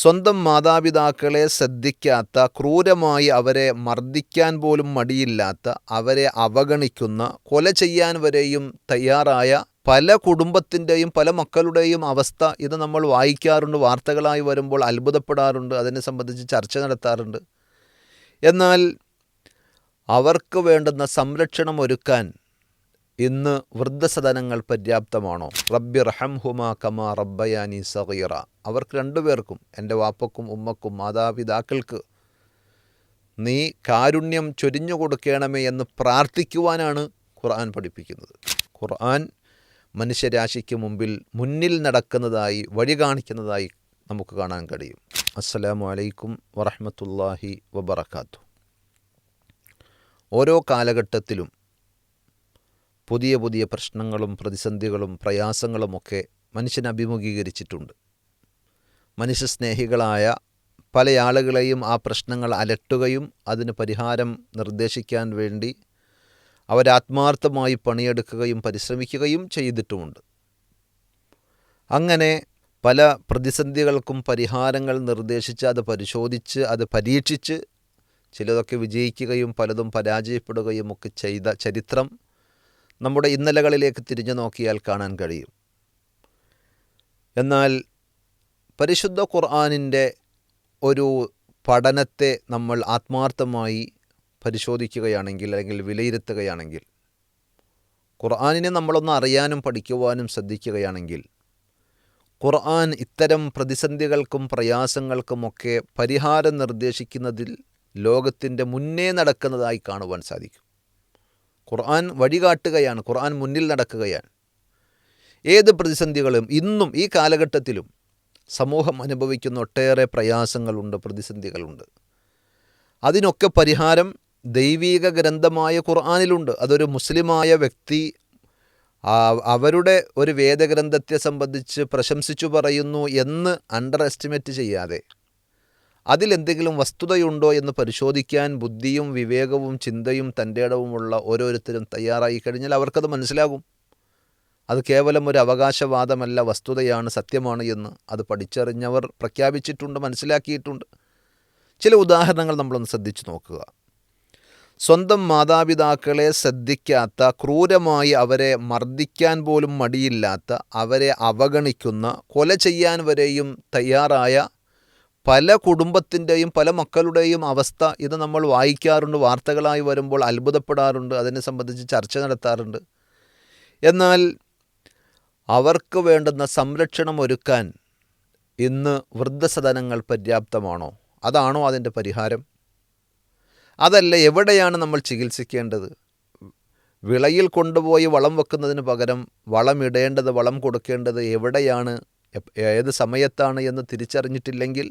സ്വന്തം മാതാപിതാക്കളെ ശ്രദ്ധിക്കാത്ത, ക്രൂരമായി അവരെ മർദ്ദിക്കാൻ പോലും മടിയില്ലാത്ത, അവരെ അവഗണിക്കുന്ന, കൊല ചെയ്യാൻ വരെയും തയ്യാറായ പല കുടുംബത്തിൻ്റെയും പല മക്കളുടെയും അവസ്ഥ ഇത് നമ്മൾ വായിക്കാറുണ്ട്. വാർത്തകളായി വരുമ്പോൾ അത്ഭുതപ്പെടാറുണ്ട്. അതിനെ സംബന്ധിച്ച് ചർച്ച നടത്താറുണ്ട്. എന്നാൽ അവർക്ക് വേണ്ടുന്ന സംരക്ഷണം ഒരുക്കാൻ ഇന്ന് വൃദ്ധസദനങ്ങൾ പര്യാപ്തമാണോ? റബ്ബി റഹംഹുമാ കമാ റബ്ബയാനി സഗീറ. അവർക്ക് രണ്ടുപേർക്കും, എൻ്റെ വാപ്പക്കും ഉമ്മക്കും മാതാപിതാക്കൾക്ക് നീ കാരുണ്യം ചൊരിഞ്ഞു കൊടുക്കണമേ എന്ന് പ്രാർത്ഥിക്കുവാനാണ് ഖുർആൻ പഠിപ്പിക്കുന്നത്. ഖുർആൻ മനുഷ്യരാശിക്ക് മുന്നിൽ നടക്കുന്നതായി, വഴി കാണിക്കുന്നതായി നമുക്ക് കാണാൻ കഴിയും. അസ്സലാമു അലൈക്കും വറഹ്മത്തുള്ളാഹി വബറകാതുഹു. ഓരോ കാലഘട്ടത്തിലും പുതിയ പുതിയ പ്രശ്നങ്ങളും പ്രതിസന്ധികളും പ്രയാസങ്ങളുമൊക്കെ മനുഷ്യൻ അഭിമുഖീകരിച്ചിട്ടുണ്ട്. മനുഷ്യസ്നേഹികളായ പല ആളുകളെയും ആ പ്രശ്നങ്ങൾ അലട്ടുകയും അതിന് പരിഹാരം നിർദ്ദേശിക്കാൻ വേണ്ടി അവരാത്മാർത്ഥമായി പണിയെടുക്കുകയും പരിശ്രമിക്കുകയും ചെയ്തിട്ടുമുണ്ട്. അങ്ങനെ പല പ്രതിസന്ധികൾക്കും പരിഹാരങ്ങൾ നിർദ്ദേശിച്ച്, അത് പരിശോധിച്ച്, അത് പരീക്ഷിച്ച് ചിലതൊക്കെ വിജയിക്കുകയും പലതും പരാജയപ്പെടുകയും ഒക്കെ ചെയ്ത ചരിത്രം നമ്മുടെ ഇന്നലകളിലേക്ക് തിരിഞ്ഞു നോക്കിയാൽ കാണാൻ കഴിയും. എന്നാൽ പരിശുദ്ധ ഖുർആനിൻ്റെ ഒരു പഠനത്തെ നമ്മൾ ആത്മാർത്ഥമായി പരിശോധിക്കുകയാണെങ്കിൽ, അല്ലെങ്കിൽ വിലയിരുത്തുകയാണെങ്കിൽ, ഖുർആനിനെ നമ്മളൊന്ന് അറിയാനും പഠിക്കുവാനും ശ്രദ്ധിക്കുകയാണെങ്കിൽ, ഖുർആൻ ഇത്തരം പ്രതിസന്ധികൾക്കും പ്രയാസങ്ങൾക്കുമൊക്കെ പരിഹാരം നിർദ്ദേശിക്കുന്നതിൽ ലോകത്തിൻ്റെ മുന്നേ നടക്കുന്നതായി കാണുവാൻ സാധിക്കും. ഖുർആൻ വഴികാട്ടുകയാണ്, ഖുർആൻ മുന്നിൽ നടക്കുകയാണ്. ഏത് പ്രതിസന്ധികളും ഇന്നും ഈ കാലഘട്ടത്തിലും സമൂഹം അനുഭവിക്കുന്ന ഒട്ടേറെ പ്രയാസങ്ങളുണ്ട്, പ്രതിസന്ധികളുണ്ട്. അതിനൊക്കെ പരിഹാരം ദൈവീക ഗ്രന്ഥമായ ഖുർആനിലുണ്ട്. അതൊരു മുസ്ലിമായ വ്യക്തി അവരുടെ ഒരു വേദഗ്രന്ഥത്തെ സംബന്ധിച്ച് പ്രശംസിച്ചു പറയുന്നു എന്ന് അണ്ടർ എസ്റ്റിമേറ്റ് ചെയ്യാതെ, അതിലെന്തെങ്കിലും വസ്തുതയുണ്ടോ എന്ന് പരിശോധിക്കാൻ ബുദ്ധിയും വിവേകവും ചിന്തയും തൻ്റെ ഇടവുമുള്ള ഓരോരുത്തരും തയ്യാറായി കഴിഞ്ഞാൽ അവർക്കത് മനസ്സിലാകും. അത് കേവലം ഒരു അവകാശവാദമല്ല, വസ്തുതയാണ്, സത്യമാണ് എന്ന് അത് പഠിച്ചറിഞ്ഞവർ പ്രഖ്യാപിച്ചിട്ടുണ്ട്, മനസ്സിലാക്കിയിട്ടുണ്ട്. ചില ഉദാഹരണങ്ങൾ നമ്മളൊന്ന് ശ്രദ്ധിച്ചു നോക്കുക. സ്വന്തം മാതാപിതാക്കളെ ശ്രദ്ധിക്കാത്ത, ക്രൂരമായി അവരെ മർദ്ദിക്കാൻ പോലും മടിയില്ലാത്ത, അവരെ അവഗണിക്കുന്ന, കൊല ചെയ്യാൻ വരെയും തയ്യാറായ പല കുടുംബത്തിൻ്റെയും പല മക്കളുടെയും അവസ്ഥ ഇത് നമ്മൾ വായിക്കാറുണ്ട്. വാർത്തകളായി വരുമ്പോൾ അത്ഭുതപ്പെടാറുണ്ട്. അതിനെ സംബന്ധിച്ച് ചർച്ച നടത്താറുണ്ട്. എന്നാൽ അവർക്ക് വേണ്ടുന്ന സംരക്ഷണം ഒരുക്കാൻ ഇന്ന് വൃദ്ധസദനങ്ങൾ പര്യാപ്തമാണോ? അതാണോ അതിൻ്റെ പരിഹാരം? അതല്ല, എവിടെയാണ് നമ്മൾ ചികിത്സിക്കേണ്ടത്? വിളയിൽ കൊണ്ടുപോയി വളം വെക്കുന്നതിന് പകരം വളമിടേണ്ടത്, വളം കൊടുക്കേണ്ടത് എവിടെയാണ്, ഏത് സമയത്താണ് എന്ന് തിരിച്ചറിഞ്ഞിട്ടില്ലെങ്കിൽ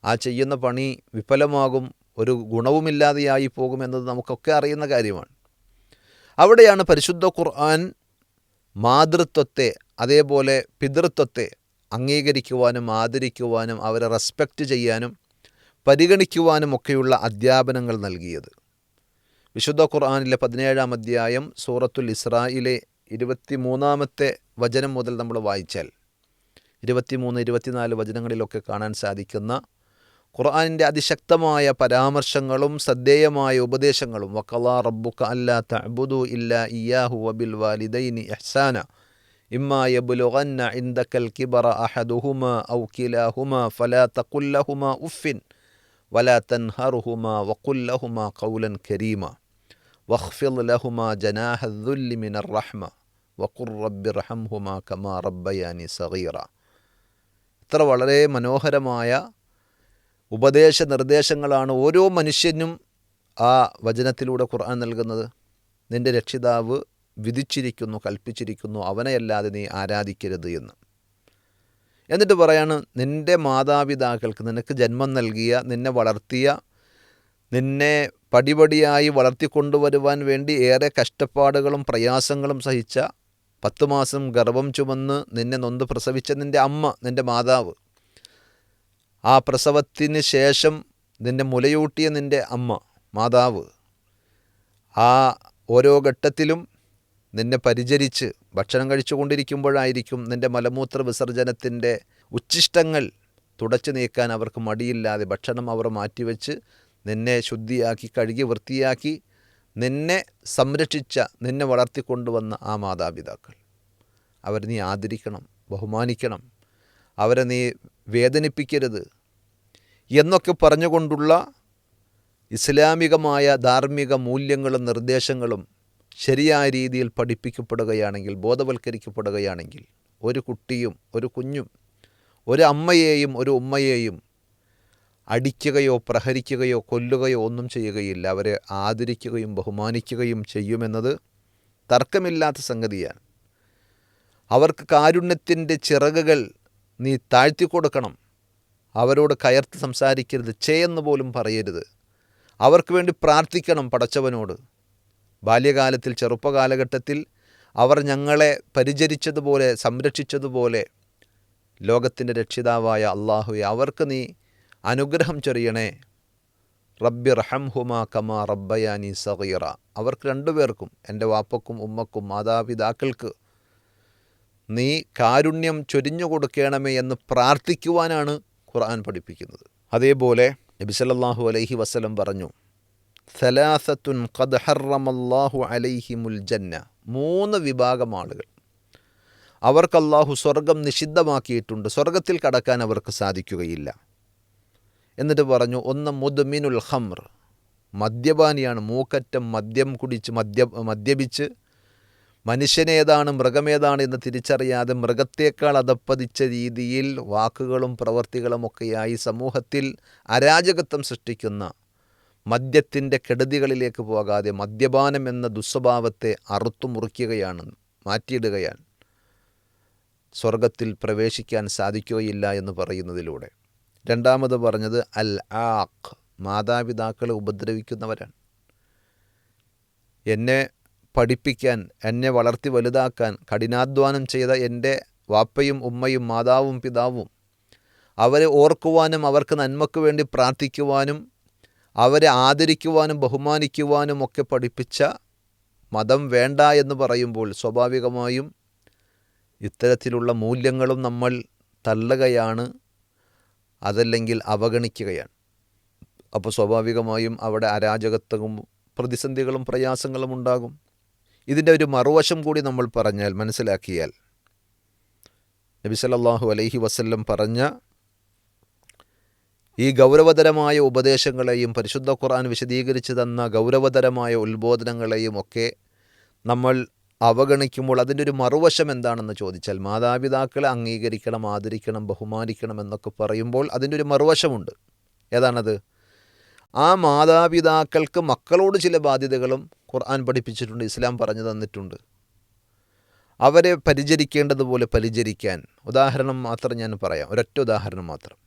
ആ ചെയ്യുന്ന പണി വിഫലമാകും, ഒരു ഗുണവുമില്ലാതെയായി പോകുമെന്നത് നമുക്കൊക്കെ അറിയുന്ന കാര്യമാണ്. അവിടെയാണ് പരിശുദ്ധ ഖുർആൻ മാതൃത്വത്തെ, അതേപോലെ പിതൃത്വത്തെ അംഗീകരിക്കുവാനും ആദരിക്കുവാനും അവരെ റെസ്പെക്റ്റ് ചെയ്യാനും പരിഗണിക്കുവാനും ഒക്കെയുള്ള അധ്യാപനങ്ങൾ നൽകിയത്. വിശുദ്ധ ഖുർആനിലെ 17-ാം അധ്യായം സൂറത്തുൽ ഇസ്രായിലെ 23-ാമത്തെ വചനം മുതൽ നമ്മൾ വായിച്ചാൽ 23-24 വചനങ്ങളിലൊക്കെ കാണാൻ സാധിക്കുന്ന ഖുർആനിൻ്റെ അതിശക്തമായ പരാമർശങ്ങളും ശ്രദ്ധേയമായ ഉപദേശങ്ങളും. വഖളാ റബ്ബുക അല്ലാ തഅ്ബുദു ഇല്ലാ ഇയ്യാഹു വബിൽ വാലിദൈനി ഇഹ്സാന ഇമ്മാ യബ്ലുഗന്ന ഇൻദകൽ കിബറ അഹദുഹുമാ ഔ കിലാഹുമാ ഫലാ തഖുൽ ലഹുമാ ഉഫിൻ വലാ തൻഹർഹുമാ വഖുൽ ലഹുമാ ഖൗലൻ കരീമാ വഖ്ഫിദ് ലഹുമാ ജനാഹ ദുല്ലി മിനർ റഹ്മ വഖുർ റബ്ബിർഹംഹുമാ കമാ റബ്ബയാനി സഗീറ. ഇത്ര വളരെ മനോഹരമായ ഉപദേശ നിർദ്ദേശങ്ങളാണ് ഓരോ മനുഷ്യനും ആ വചനത്തിലൂടെ ഖുർആൻ നൽകുന്നത്. നിൻ്റെ രക്ഷിതാവ് വിധിച്ചിരിക്കുന്നു, കൽപ്പിച്ചിരിക്കുന്നു, അവനെയല്ലാതെ നീ ആരാധിക്കരുത് എന്ന്. എന്നിട്ട് പറയാണ്, നിൻ്റെ മാതാപിതാക്കൾക്ക്, നിനക്ക് ജന്മം നൽകിയ, നിന്നെ വളർത്തിയ, നിന്നെ പടിപടിയായി വളർത്തിക്കൊണ്ടുവരുവാൻ വേണ്ടി ഏറെ കഷ്ടപ്പാടുകളും പ്രയാസങ്ങളും സഹിച്ച, 10 മാസം ഗർഭം ചുമന്ന് നിന്നെ നൊന്ത് പ്രസവിച്ച നിൻ്റെ അമ്മ, നിൻ്റെ മാതാവ്, ആ പ്രസവത്തിന് ശേഷം നിന്നെ മുലയൂട്ടിയ നിൻ്റെ അമ്മ, മാതാവ്, ആ ഓരോ ഘട്ടത്തിലും നിന്നെ പരിചരിച്ച് ഭക്ഷണം കഴിച്ചുകൊണ്ടിരിക്കുമ്പോഴായിരിക്കും നിൻ്റെ മലമൂത്ര വിസർജനത്തിൻ്റെ ഉച്ഛിഷ്ടങ്ങൾ തുടച്ചു നീക്കാൻ അവർക്ക് മടിയില്ലാതെ ഭക്ഷണം അവർ മാറ്റിവെച്ച് നിന്നെ ശുദ്ധിയാക്കി കഴുകി വൃത്തിയാക്കി നിന്നെ സംരക്ഷിച്ച, നിന്നെ വളർത്തിക്കൊണ്ടുവന്ന ആ മാതാപിതാക്കൾ, അവരെ നീ ആദരിക്കണം, ബഹുമാനിക്കണം, അവരെ നീ വേദനിപ്പിക്കരുത് എന്നൊക്കെ പറഞ്ഞുകൊണ്ടുള്ള ഇസ്ലാമികമായ ധാർമ്മിക മൂല്യങ്ങളും നിർദ്ദേശങ്ങളും ശരിയായ രീതിയിൽ പഠിപ്പിക്കപ്പെടുകയാണെങ്കിൽ, ബോധവൽക്കരിക്കപ്പെടുകയാണെങ്കിൽ, ഒരു കുട്ടിയും ഒരു കുഞ്ഞും ഒരു അമ്മയെയും ഒരു ഉമ്മയെയും അടിക്കുകയോ പ്രഹരിക്കുകയോ കൊല്ലുകയോ ഒന്നും ചെയ്യുകയില്ല. അവരെ ആദരിക്കുകയും ബഹുമാനിക്കുകയും ചെയ്യുമെന്നത് തർക്കമില്ലാത്ത സംഗതിയാണ്. അവർക്ക് കാരുണ്യത്തിൻ്റെ ചിറകുകൾ നീ താഴ്ത്തിക്കൊടുക്കണം. അവരോട് കയർത്ത് സംസാരിക്കരുത്, എന്ന് പോലും പറയരുത്. അവർക്ക് വേണ്ടി പ്രാർത്ഥിക്കണം പടച്ചവനോട്. ബാല്യകാലത്തിൽ, ചെറുപ്പകാലഘട്ടത്തിൽ അവർ ഞങ്ങളെ പരിചരിച്ചതുപോലെ, സംരക്ഷിച്ചതുപോലെ ലോകത്തിൻ്റെ രക്ഷിതാവായ അള്ളാഹുവെ അവർക്ക് നീ അനുഗ്രഹം ചൊരിയണേ. റബ്ബി റഹംഹുമാ കമാ റബ്ബയാനി സഗീറ. അവർക്ക് രണ്ടുപേർക്കും, എൻ്റെ വാപ്പക്കും ഉമ്മക്കും മാതാപിതാക്കൾക്ക് നീ കാരുണ്യം ചൊരിഞ്ഞു കൊടുക്കണമേ എന്ന് പ്രാർത്ഥിക്കുവാനാണ് ഖുർആൻ പഠിപ്പിക്കുന്നത്. അതേപോലെ നബി സല്ലല്ലാഹു അലൈഹി വസല്ലം പറഞ്ഞു, സലാസത്തുൻ ഖദ് ഹറമല്ലാഹു അലൈഹിമുൽ ജന്ന. 3 വിഭാഗം ആളുകൾ, അവർക്ക് അല്ലാഹു സ്വർഗം നിഷിദ്ധമാക്കിയിട്ടുണ്ട്, സ്വർഗത്തിൽ കടക്കാൻ അവർക്ക് സാധിക്കുകയില്ല. എന്നിട്ട് പറഞ്ഞു, ഒന്ന് മുദ്മിനുൽ ഖംർ, മദ്യപാനിയാണ്, മൂക്കറ്റം മദ്യം കുടിച്ച് മദ്യപിച്ച് മനുഷ്യനേതാണ് മൃഗമേതാണ് എന്ന് തിരിച്ചറിയാതെ മൃഗത്തേക്കാൾ അധപ്പതിച്ച രീതിയിൽ വാക്കുകളും പ്രവർത്തികളുമൊക്കെയായി സമൂഹത്തിൽ അരാജകത്വം സൃഷ്ടിക്കുന്ന, മദ്യത്തിൻ്റെ കെടുതികളിലേക്ക് പോകാതെ മദ്യപാനം എന്ന ദുസ്വഭാവത്തെ അറുത്തു മുറിക്കുകയാണ്, മാറ്റിയിടുകയാണ്. സ്വർഗത്തിൽ പ്രവേശിക്കാൻ സാധിക്കുകയില്ല എന്ന് പറയുന്നതിലൂടെ. രണ്ടാമത് പറഞ്ഞത് അൽ ആഖ്, മാതാപിതാക്കളെ ഉപദ്രവിക്കുന്നവരാണ്. എന്നെ പഠിപ്പിക്കാൻ, എന്നെ വളർത്തി വലുതാക്കാൻ കഠിനാധ്വാനം ചെയ്ത എൻ്റെ വാപ്പയും ഉമ്മയും മാതാവും പിതാവും, അവരെ ഓർക്കുവാനും അവർക്ക് നന്മയ്ക്ക് വേണ്ടി പ്രാർത്ഥിക്കുവാനും അവരെ ആദരിക്കുവാനും ബഹുമാനിക്കുവാനും ഒക്കെ പഠിപ്പിച്ച മതം വേണ്ട എന്ന് പറയുമ്പോൾ സ്വാഭാവികമായും ഇത്തരത്തിലുള്ള മൂല്യങ്ങളും നമ്മൾ തള്ളുകയാണ്, അതല്ലെങ്കിൽ അവഗണിക്കുകയാണ്. അപ്പോൾ സ്വാഭാവികമായും അവിടെ അരാജകത്വവും പ്രതിസന്ധികളും പ്രയാസങ്ങളും ഉണ്ടാകും. ഇതിൻ്റെ ഒരു മറുവശം കൂടി നമ്മൾ പറഞ്ഞാൽ, മനസ്സിലാക്കിയാൽ, നബി സല്ലല്ലാഹു അലൈഹി വസല്ലം പറഞ്ഞ ഈ ഗൗരവതരമായ ഉപദേശങ്ങളെയും പരിശുദ്ധ ഖുർആൻ വിശദീകരിച്ച് തന്ന ഗൗരവതരമായ ഉത്ബോധനങ്ങളെയും ഒക്കെ നമ്മൾ അവഗണിക്കുമ്പോൾ അതിൻ്റെ ഒരു മറുവശം എന്താണെന്ന് ചോദിച്ചാൽ, മാതാപിതാക്കളെ അംഗീകരിക്കണം, ആദരിക്കണം, ബഹുമാനിക്കണം എന്നൊക്കെ പറയുമ്പോൾ അതിൻ്റെ ഒരു മറുവശമുണ്ട്. ഏതാണത്? ആ മാതാപിതാക്കൾക്ക് മക്കളോട് ചില ബാധ്യതകളും ഖുർആൻ പഠിപ്പിച്ചിട്ടുണ്ട്, ഇസ്ലാം പറഞ്ഞു തന്നിട്ടുണ്ട്. അവരെ പരിചരിക്കേണ്ടതുപോലെ പരിചരിക്കാൻ ഉദാഹരണം മാത്രം ഞാൻ പറയാം, ഒരൊറ്റ ഉദാഹരണം മാത്രം.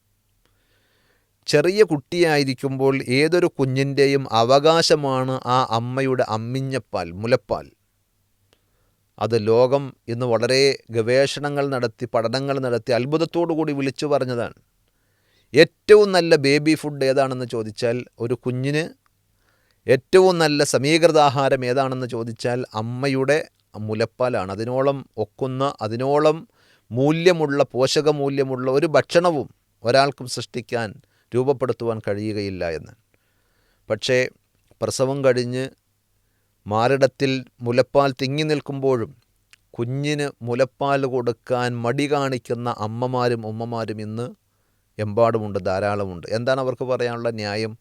ചെറിയ കുട്ടിയായിരിക്കുമ്പോൾ ഏതൊരു കുഞ്ഞിൻ്റെയും അവകാശമാണ് ആ അമ്മയുടെ അമ്മിഞ്ഞപ്പാൽ, മുലപ്പാൽ. അത് ലോകം ഇന്ന് വളരെ ഗവേഷണങ്ങൾ നടത്തി, പഠനങ്ങൾ നടത്തി അത്ഭുതത്തോടു കൂടി വിളിച്ചു പറഞ്ഞതാണ്. ഏറ്റവും നല്ല ബേബി ഫുഡ് ഏതാണെന്ന് ചോദിച്ചാൽ, ഒരു കുഞ്ഞിന് ഏറ്റവും നല്ല സമീകൃതാഹാരം ഏതാണെന്ന് ചോദിച്ചാൽ അമ്മയുടെ മുലപ്പാലാണ്. അതിനോളം ഒക്കുന്ന, അതിനോളം മൂല്യമുള്ള, പോഷകമൂല്യമുള്ള ഒരു ഭക്ഷണവും ഒരാൾക്കും സൃഷ്ടിക്കാൻ, രൂപപ്പെടുത്തുവാൻ കഴിയുകയില്ല എന്ന്. പക്ഷേ പ്രസവം കഴിഞ്ഞ് മാറിടത്തിൽ മുലപ്പാൽ തിങ്ങി നിൽക്കുമ്പോഴും കുഞ്ഞിന് മുലപ്പാൽ കൊടുക്കാൻ മടി കാണിക്കുന്ന അമ്മമാരും ഉമ്മമാരും ഇന്ന് എമ്പാടുമുണ്ട്, ധാരാളമുണ്ട്. എന്താണ് അവർക്ക് പറയാനുള്ള ന്യായം?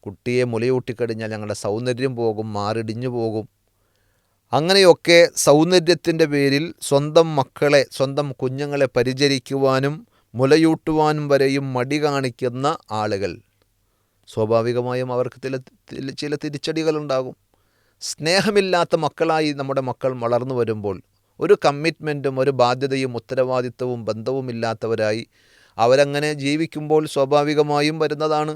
കുട്ടിയെ മുലയൂട്ടിക്കഴിഞ്ഞാൽ ഞങ്ങളുടെ സൗന്ദര്യം പോകും, മാറിടിഞ്ഞു പോകും. അങ്ങനെയൊക്കെ സൗന്ദര്യത്തിൻ്റെ പേരിൽ സ്വന്തം മക്കളെ, സ്വന്തം കുഞ്ഞുങ്ങളെ പരിചരിക്കുവാനും മുലയൂട്ടുവാനും വരെയും മടി കാണിക്കുന്ന ആളുകൾ, സ്വാഭാവികമായും അവർക്ക് ചില തിരിച്ചടികളുണ്ടാകും. സ്നേഹമില്ലാത്ത മക്കളായി നമ്മുടെ മക്കൾ വളർന്നു വരുമ്പോൾ ഒരു കമ്മിറ്റ്മെൻറ്റും ഒരു ബാധ്യതയും ഉത്തരവാദിത്വവും ബന്ധവുമില്ലാത്തവരായി അവരങ്ങനെ ജീവിക്കുമ്പോൾ സ്വാഭാവികമായും വരുന്നതാണ്,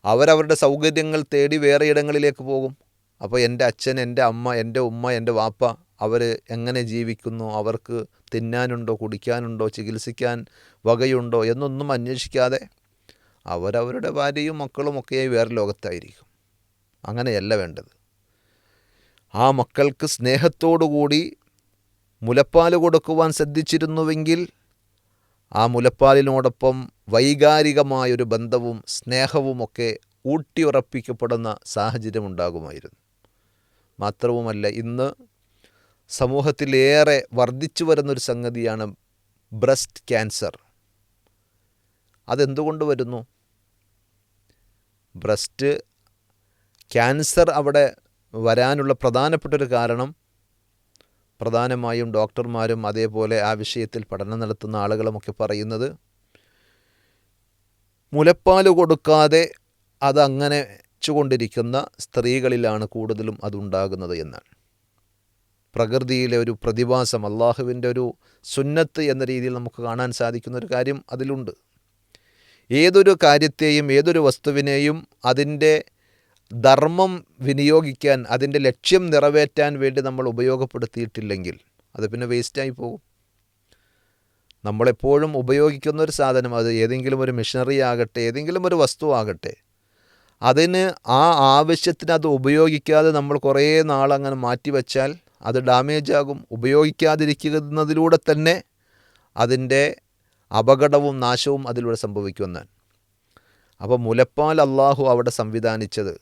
അവരവരുടെ സൗകര്യങ്ങൾ തേടി വേറെ ഇടങ്ങളിലേക്ക് പോകും. അപ്പോൾ എൻ്റെ അച്ഛൻ, എൻ്റെ അമ്മ, എൻ്റെ ഉമ്മ, എൻ്റെ വാപ്പ അവർ എങ്ങനെ ജീവിക്കുന്നു, അവർക്ക് തിന്നാനുണ്ടോ, കുടിക്കാനുണ്ടോ, ചികിത്സിക്കാൻ വകയുണ്ടോ എന്നൊന്നും അന്വേഷിക്കാതെ അവരവരുടെ ഭാര്യയും മക്കളും ഒക്കെയായി വേറെ ലോകത്തായിരിക്കും. അങ്ങനെയല്ല വേണ്ടത്. ആ മക്കൾക്ക് സ്നേഹത്തോടുകൂടി മുലപ്പാൽ കൊടുക്കുവാൻ ശ്രദ്ധിച്ചിരുന്നുവെങ്കിൽ ആ മുലപ്പാലിനോടൊപ്പം വൈകാരികമായൊരു ബന്ധവും സ്നേഹവുമൊക്കെ ഊട്ടിയുറപ്പിക്കപ്പെടുന്ന സാഹചര്യം ഉണ്ടാകുമായിരുന്നു. മാത്രവുമല്ല, ഇന്ന് സമൂഹത്തിലേറെ വർദ്ധിച്ചു വരുന്നൊരു സംഗതിയാണ് ബ്രസ്റ്റ് ക്യാൻസർ. അതെന്തുകൊണ്ട് വരുന്നു? ബ്രസ്റ്റ് ക്യാൻസർ അവിടെ വരാനുള്ള പ്രധാനപ്പെട്ടൊരു കാരണം, പ്രധാനമായും ഡോക്ടർമാരും അതേപോലെ ആ വിഷയത്തിൽ പഠനം നടത്തുന്ന ആളുകളുമൊക്കെ പറയുന്നത്, മുലപ്പാൽ കൊടുക്കാതെ അതങ്ങനെ വെച്ചുകൊണ്ടിരിക്കുന്ന സ്ത്രീകളിലാണ് കൂടുതലും അതുണ്ടാകുന്നത് എന്നാണ്. പ്രകൃതിയിലെ ഒരു പ്രതിഭാസം, അള്ളാഹുവിൻ്റെ ഒരു സുന്നത്ത് എന്ന രീതിയിൽ നമുക്ക് കാണാൻ സാധിക്കുന്ന ഒരു കാര്യം അതിലുണ്ട്. ഏതൊരു കാര്യത്തെയും ഏതൊരു വസ്തുവിനെയും അതിൻ്റെ ധർമ്മം വിനിയോഗിക്കാൻ, അതിൻ്റെ ലക്ഷ്യം നിറവേറ്റാൻ വേണ്ടി നമ്മൾ ഉപയോഗപ്പെടുത്തിയിട്ടില്ലെങ്കിൽ അത് പിന്നെ വേസ്റ്റായി പോകും. നമ്മളെപ്പോഴും ഉപയോഗിക്കുന്ന ഒരു സാധനം, അത് ഏതെങ്കിലും ഒരു മെഷീനറി ആകട്ടെ, ഏതെങ്കിലും ഒരു വസ്തു ആകട്ടെ, അതിന് ആ ആവശ്യത്തിന് അത് ഉപയോഗിക്കാതെ നമ്മൾ കുറേ നാളങ്ങനെ മാറ്റിവെച്ചാൽ അത് ഡാമേജ് ആകും. ഉപയോഗിക്കാതിരിക്കുന്നതിലൂടെ തന്നെ അതിൻ്റെ അപകടവും നാശവും അതിലൂടെ സംഭവിക്കുമെന്നാണ്. അപ്പോൾ മുലപ്പാൽ അള്ളാഹു അവിടെ സംവിധാനിച്ചത്,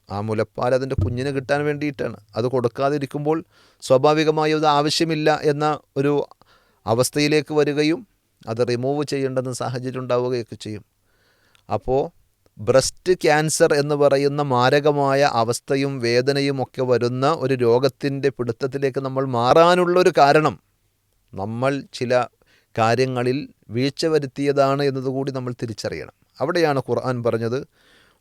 ആ മുലപ്പാൽ അതിൻ്റെ കുഞ്ഞിന് കിട്ടാൻ വേണ്ടിയിട്ടാണ്. അത് കൊടുക്കാതിരിക്കുമ്പോൾ സ്വാഭാവികമായും അത് ആവശ്യമില്ല എന്ന ഒരു അവസ്ഥയിലേക്ക് വരികയും അത് റിമൂവ് ചെയ്യേണ്ടെന്ന സാഹചര്യം ഉണ്ടാവുകയൊക്കെ ചെയ്യും. അപ്പോൾ ബ്രസ്റ്റ് ക്യാൻസർ എന്ന് പറയുന്ന മാരകമായ അവസ്ഥയും വേദനയും ഒക്കെ വരുന്ന ഒരു രോഗത്തിൻ്റെ പിടുത്തത്തിലേക്ക് നമ്മൾ മാറാനുള്ളൊരു കാരണം, നമ്മൾ ചില കാര്യങ്ങളിൽ വീഴ്ച വരുത്തിയതാണ് എന്നതുകൂടി നമ്മൾ തിരിച്ചറിയണം. അവിടെയാണ് ഖുർആൻ പറഞ്ഞത്,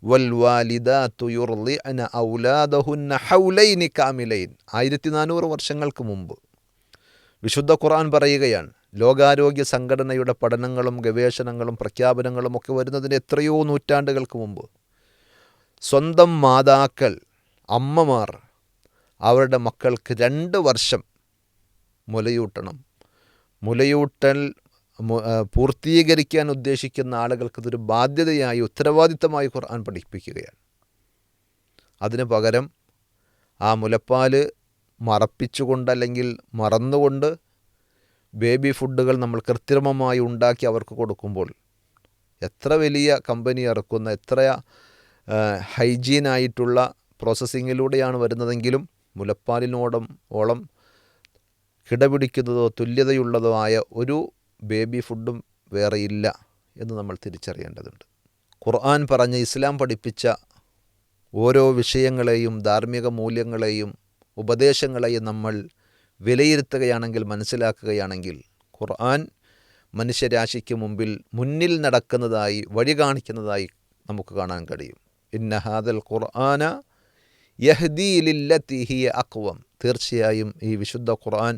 വൽവാലിദാതു യുർളിഅന ഔലാദഹുന്ന ഹൗലൈനി കാമിലൈൻ. 1400 വർഷങ്ങൾക്ക് മുമ്പ് വിശുദ്ധ ഖുർആൻ പറയുകയാണ്, ലോകാരോഗ്യ സംഘടനയുടെ പഠനങ്ങളും ഗവേഷണങ്ങളും പ്രഖ്യാപനങ്ങളും ഒക്കെ വരുന്നതിന് എത്രയോ നൂറ്റാണ്ടുകൾക്ക് മുമ്പ് സ്വന്തം മാതാക്കൾ, അമ്മമാർ അവരുടെ മക്കൾക്ക് 2 വർഷം മുലയൂട്ടണം. മുലയൂട്ടൽ പൂർത്തീകരിക്കാൻ ഉദ്ദേശിക്കുന്ന ആളുകൾക്ക് ഇതൊരു ബാധ്യതയായി, ഉത്തരവാദിത്തമായി ഖുർആൻ പഠിപ്പിക്കുകയാണ്. അതിന് പകരം ആ മുലപ്പാൽ മറപ്പിച്ചുകൊണ്ട് അല്ലെങ്കിൽ മറന്നുകൊണ്ട് ബേബി ഫുഡുകൾ നമ്മൾ കൃത്രിമമായി ഉണ്ടാക്കി അവർക്ക് കൊടുക്കുമ്പോൾ, എത്ര വലിയ കമ്പനി ഇറക്കുന്ന, എത്ര ഹൈജീനായിട്ടുള്ള പ്രോസസ്സിങ്ങിലൂടെയാണ് വരുന്നതെങ്കിലും മുലപ്പാലിനോളം കിടപിടിക്കുന്നതോ തുല്യതയുള്ളതോ ആയ ഒരു ബേബി ഫുഡും വേറെയില്ല എന്ന് നമ്മൾ തിരിച്ചറിയേണ്ടതുണ്ട്. ഖുർആൻ പറഞ്ഞ, ഇസ്ലാം പഠിപ്പിച്ച ഓരോ വിഷയങ്ങളെയും ധാർമ്മിക മൂല്യങ്ങളെയും ഉപദേശങ്ങളെയും നമ്മൾ വിലയിരുത്തുകയാണെങ്കിൽ, മനസ്സിലാക്കുകയാണെങ്കിൽ, ഖുർആൻ മനുഷ്യരാശിക്ക് മുന്നിൽ നടക്കുന്നതായി, വഴി കാണിക്കുന്നതായി നമുക്ക് കാണാൻ കഴിയും. ഇന്ന ഹാദൽ ഖുർആന യഹ്ദീ ലില്ലത്തി ഹിയ അഖ്വം. തീർച്ചയായും ഈ വിശുദ്ധ ഖുർആൻ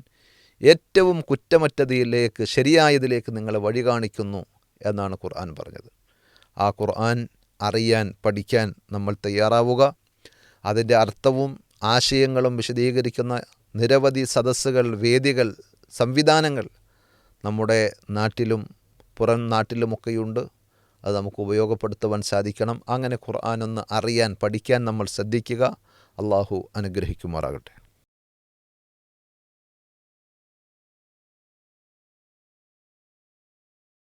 ഏറ്റവും കുറ്റമറ്റതിലേക്ക്, ശരിയായതിലേക്ക് നിങ്ങളെ വഴി കാണിക്കുന്നു എന്നാണ് ഖുർആൻ പറഞ്ഞത്. ആ ഖുർആൻ അറിയാൻ, പഠിക്കാൻ നമ്മൾ തയ്യാറാവുക. അതിൻ്റെ അർത്ഥവും ആശയങ്ങളും വിശദീകരിക്കുന്ന നിരവധി സദസ്സുകൾ, വേദികൾ, സംവിധാനങ്ങൾ നമ്മുടെ നാട്ടിലും പുറം നാട്ടിലുമൊക്കെയുണ്ട്. അത് നമുക്ക് ഉപയോഗപ്പെടുത്തുവാൻ സാധിക്കണം. അങ്ങനെ ഖുർആനൊന്ന് അറിയാൻ, പഠിക്കാൻ നമ്മൾ ശ്രദ്ധിക്കുക. അള്ളാഹു അനുഗ്രഹിക്കുമാറാകട്ടെ.